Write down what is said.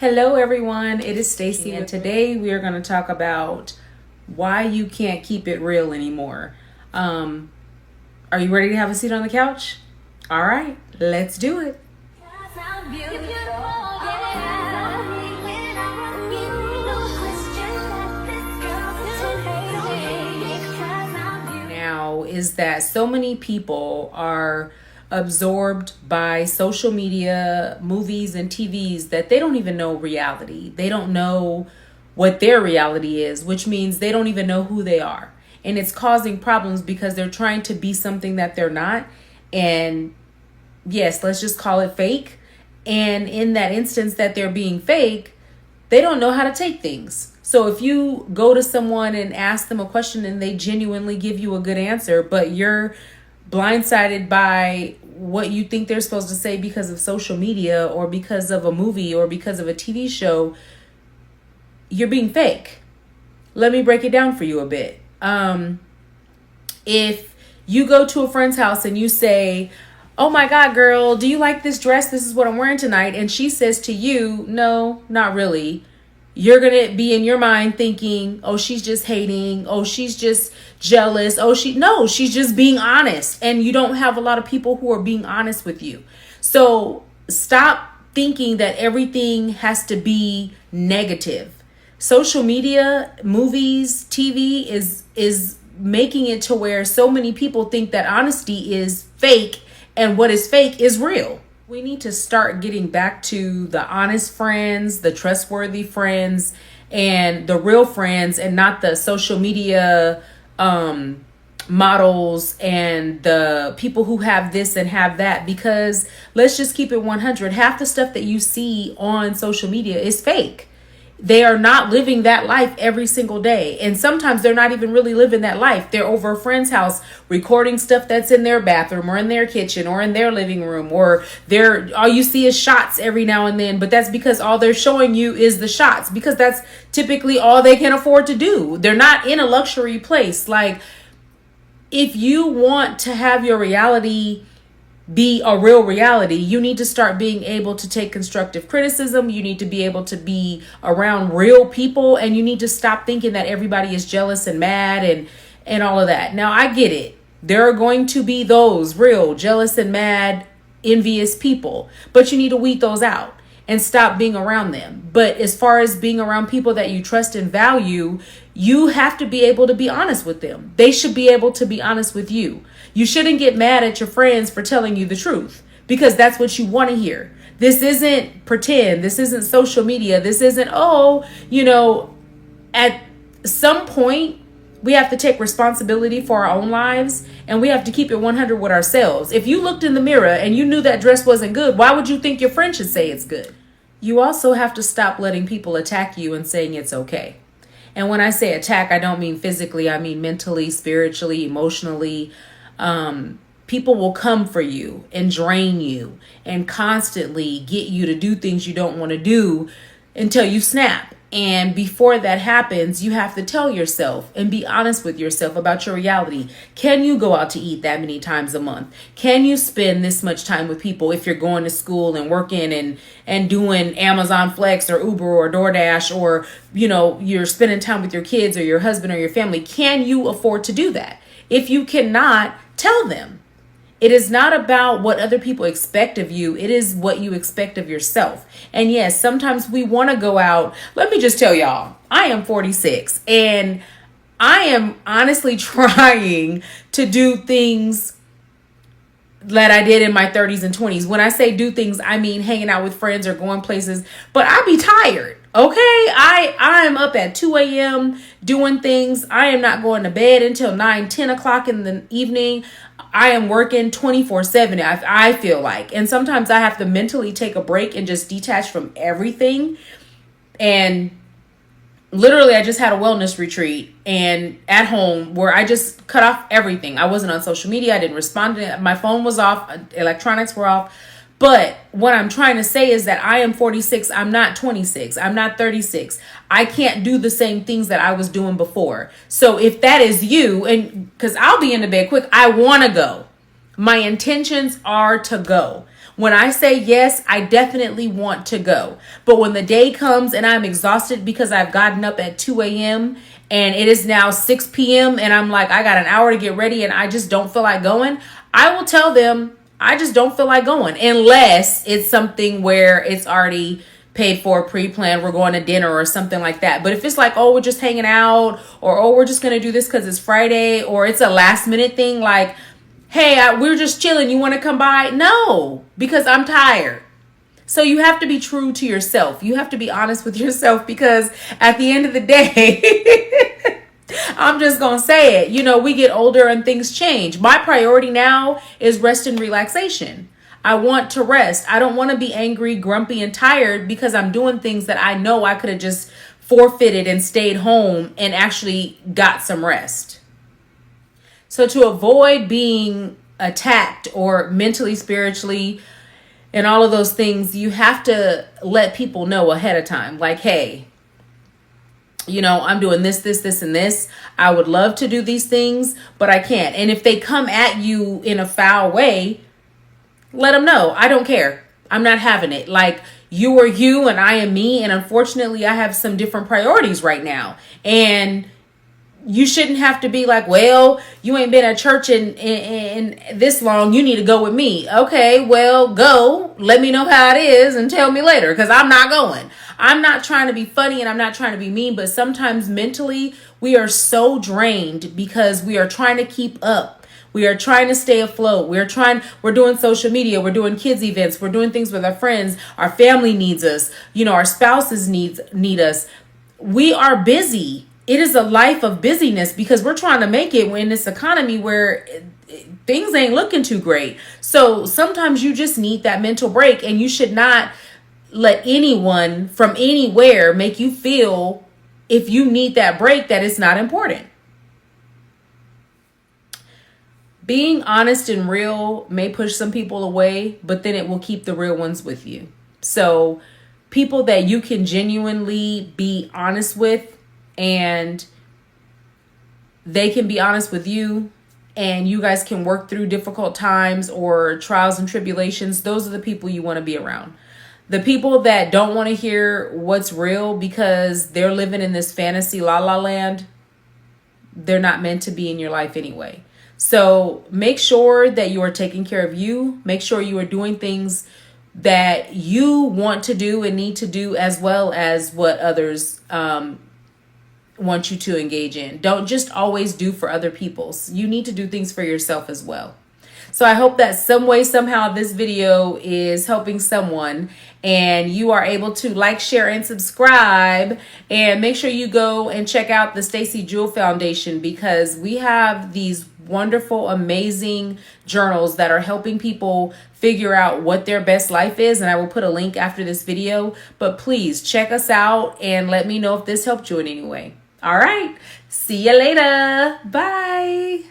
Hello everyone, it is Stacy and today we are going to talk about why you can't keep it real anymore. Are you ready to have a seat on the couch? All right, let's do it. Now is that so many people are absorbed by social media, movies, and TVs that they don't even know reality. They don't know what their reality is, which means they don't even know who they are. And it's causing problems because they're trying to be something that they're not. And yes, let's just call it fake. And in that instance that they're being fake, they don't know how to take things. So if you go to someone and ask them a question and they genuinely give you a good answer, but you're blindsided by what you think they're supposed to say because of social media or because of a movie or because of a TV show, you're being fake. Let me break it down for you a bit. If you go to a friend's house and you say, "Oh my God, girl, do you like this dress? This is what I'm wearing tonight." And she says to you, "No, not really." You're going to be in your mind thinking, "Oh, she's just hating. Oh, she's just jealous. Oh, she's just being honest." And you don't have a lot of people who are being honest with you. So stop thinking that everything has to be negative. Social media, movies, TV is making it to where so many people think that honesty is fake and what is fake is real. We need to start getting back to the honest friends, the trustworthy friends, and the real friends, and not the social media models and the people who have this and have that. Because let's just keep it 100. Half the stuff that you see on social media is fake. They are not living that life every single day. And sometimes they're not even really living that life. They're over a friend's house recording stuff that's in their bathroom or in their kitchen or in their living room, or all you see is shots every now and then. But that's because all they're showing you is the shots, because that's typically all they can afford to do. They're not in a luxury place. Like, if you want to have your reality be a real reality, you need to start being able to take constructive criticism. You need to be able to be around real people, and you need to stop thinking that everybody is jealous and mad and all of that. Now, I get it. There are going to be those real jealous and mad, envious people, but you need to weed those out and stop being around them. But as far as being around people that you trust and value, you have to be able to be honest with them. They should be able to be honest with you. You shouldn't get mad at your friends for telling you the truth, because that's what you want to hear. This isn't pretend. This isn't social media. This isn't, at some point, we have to take responsibility for our own lives, and we have to keep it 100 with ourselves. If you looked in the mirror and you knew that dress wasn't good, why would you think your friend should say it's good? You also have to stop letting people attack you and saying it's okay. And when I say attack, I don't mean physically. I mean mentally, spiritually, emotionally. People will come for you and drain you and constantly get you to do things you don't want to do until you snap. And before that happens, you have to tell yourself and be honest with yourself about your reality. Can you go out to eat that many times a month? Can you spend this much time with people if you're going to school and working and doing Amazon Flex or Uber or DoorDash, or, you're spending time with your kids or your husband or your family? Can you afford to do that? If you cannot, tell them. It is not about what other people expect of you. It is what you expect of yourself. And yes, sometimes we want to go out. Let me just tell y'all, I am 46 and I am honestly trying to do things that I did in my 30s and 20s. When I say do things, I mean hanging out with friends or going places, but I be tired. Okay, I'm up at 2 a.m. doing things. I am not going to bed until 9, 10 o'clock in the evening. I am working 24/7, I feel like. And sometimes I have to mentally take a break and just detach from everything. And literally, I just had a wellness retreat and at home where I just cut off everything. I wasn't on social media. I didn't respond to it. My phone was off. Electronics were off. But what I'm trying to say is that I am 46. I'm not 26. I'm not 36. I can't do the same things that I was doing before. So if that is you, and because I'll be in the bed quick, I want to go. My intentions are to go. When I say yes, I definitely want to go. But when the day comes and I'm exhausted because I've gotten up at 2 a.m. and it is now 6 p.m. and I'm like, I got an hour to get ready and I just don't feel like going, I will tell them I just don't feel like going, unless it's something where it's already paid for, pre-planned, we're going to dinner or something like that. But if it's like, oh, we're just hanging out, or oh, we're just going to do this because it's Friday, or it's a last minute thing like, hey, we're just chilling, you want to come by? No, because I'm tired. So you have to be true to yourself. You have to be honest with yourself, because at the end of the day, I'm just going to say it. You know, we get older and things change. My priority now is rest and relaxation. I want to rest. I don't want to be angry, grumpy, and tired because I'm doing things that I know I could have just forfeited and stayed home and actually got some rest. So to avoid being attacked or mentally, spiritually, and all of those things, you have to let people know ahead of time. Like, hey, you know, I'm doing this, and this. I would love to do these things, but I can't. And if they come at you in a foul way, let them know. I don't care. I'm not having it. Like, you are you and I am me. And unfortunately, I have some different priorities right now. And you shouldn't have to be like, well, you ain't been at church in this long, you need to go with me. Okay, well, go. Let me know how it is and tell me later, because I'm not going. I'm not trying to be funny and I'm not trying to be mean, but sometimes mentally we are so drained because we are trying to keep up. We are trying to stay afloat. We're doing social media. We're doing kids events. We're doing things with our friends. Our family needs us. You know, our spouses need us. We are busy. It is a life of busyness because we're trying to make it in this economy where things ain't looking too great. So sometimes you just need that mental break, and you should not let anyone from anywhere make you feel, if you need that break, that it's not important. Being honest and real may push some people away, but then it will keep the real ones with you. So people that you can genuinely be honest with, and they can be honest with you, and you guys can work through difficult times or trials and tribulations, those are the people you want to be around. The people that don't want to hear what's real because they're living in this fantasy la la land, they're not meant to be in your life anyway. So make sure that you are taking care of you. Make sure you are doing things that you want to do and need to do, as well as what others want you to engage in. Don't just always do for other people. You need to do things for yourself as well. So I hope that some way, somehow, this video is helping someone, and you are able to like, share, and subscribe. And make sure you go and check out the Stacy Jewell Foundation, because we have these wonderful, amazing journals that are helping people figure out what their best life is. And I will put a link after this video. But please check us out and let me know if this helped you in any way. All right. See you later. Bye.